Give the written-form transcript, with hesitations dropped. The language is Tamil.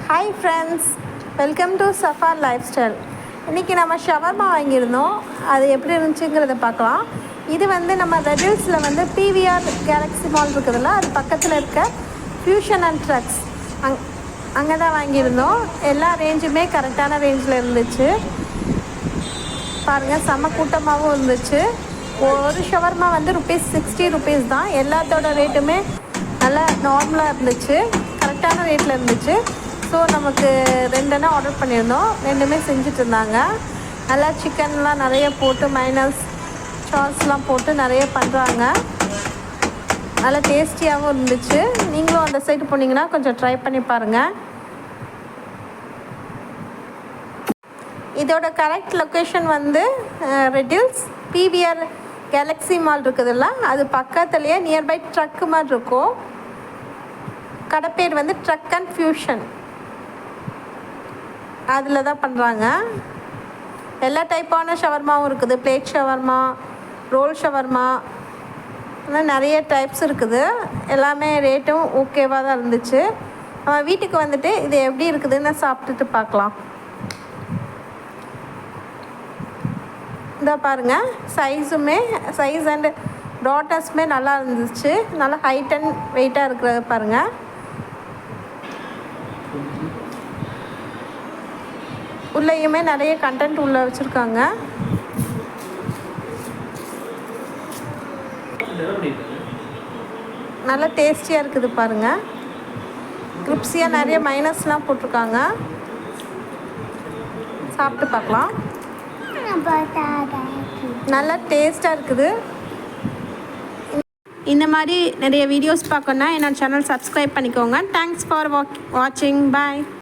Hi friends, welcome to Safa life style. இன்றைக்கி நம்ம ஷவர்மா வாங்கியிருந்தோம். அது எப்படி இருந்துச்சுங்கிறத பார்க்கலாம். இது வந்து நம்ம ரெடில்ஸில் வந்து பிவிஆர் கேலக்ஸி மால் இருக்குதுல்ல, அது பக்கத்தில் இருக்க ஃபியூஷன் அண்ட் ட்ரக்ஸ் அங்கே தான் வாங்கியிருந்தோம். எல்லா ரேஞ்சுமே கரெக்டான ரேஞ்சில் இருந்துச்சு. பாருங்கள், செம்ம கூட்டமாகவும் இருந்துச்சு. ஒரு ஷவர்மா வந்து ₹60 தான். எல்லாத்தோட ரேட்டுமே நல்லா நார்மலாக இருந்துச்சு, கரெக்டான ரேட்டில் இருந்துச்சு. ஸோ நமக்கு 2 ஆர்டர் பண்ணியிருந்தோம். 2மே செஞ்சுட்டு இருந்தாங்க. நல்லா சிக்கன்லாம் நிறைய போட்டு மைனஸ் சாஸ்லாம் போட்டு நிறைய பண்ணுறாங்க. நல்லா டேஸ்டியாகவும் இருந்துச்சு. நீங்களும் அந்த சைடு போனீங்கன்னா கொஞ்சம் ட்ரை பண்ணி பாருங்கள். இதோட கரெக்ட் லொக்கேஷன் வந்து ரெடில்ஸ் பிவிஆர் கேலக்ஸி மால் இருக்குதுல்ல, அது பக்கத்துலேயே நியர்பை ட்ரக்கு மாதிரி இருக்கும். கடை பேர் வந்து ட்ரக் அண்ட் ஃபியூஷன். அதில் தான் பண்ணுறாங்க. எல்லா டைப்பான ஷவர்மாவும் இருக்குது. பிளேட் ஷவர்மா, ரோல் ஷவர்மா, இன்னும் நிறைய டைப்ஸ் இருக்குது. எல்லாமே ரேட்டும் ஓகேவாக தான் இருந்துச்சு. நம்ம வீட்டுக்கு வந்துட்டு இது எப்படி இருக்குதுன்னு சாப்பிட்டுட்டு பார்க்கலாம். இதை பாருங்கள், சைஸ் அண்ட் டாட்டர்ஸுமே நல்லா இருந்துச்சு. நல்லா ஹைட் அண்ட் வெயிட்டாக இருக்கிறத பாருங்கள். உள்ளேயுமே நிறைய கண்டென்ட் உள்ளே வச்சுருக்காங்க. நல்லா டேஸ்டியாக இருக்குது பாருங்கள். கிரிப்ஸியாக நிறைய மைனஸ்லாம் போட்டிருக்காங்க. சாப்பிட்டு பார்க்கலாம். நல்லா டேஸ்ட்டாக இருக்குது. இந்த மாதிரி நிறைய வீடியோஸ் பார்க்கணுன்னா என்னோட சேனல் சப்ஸ்கிரைப் பண்ணிக்கோங்க. தேங்க்ஸ் ஃபார் வாட்சிங். பாய்.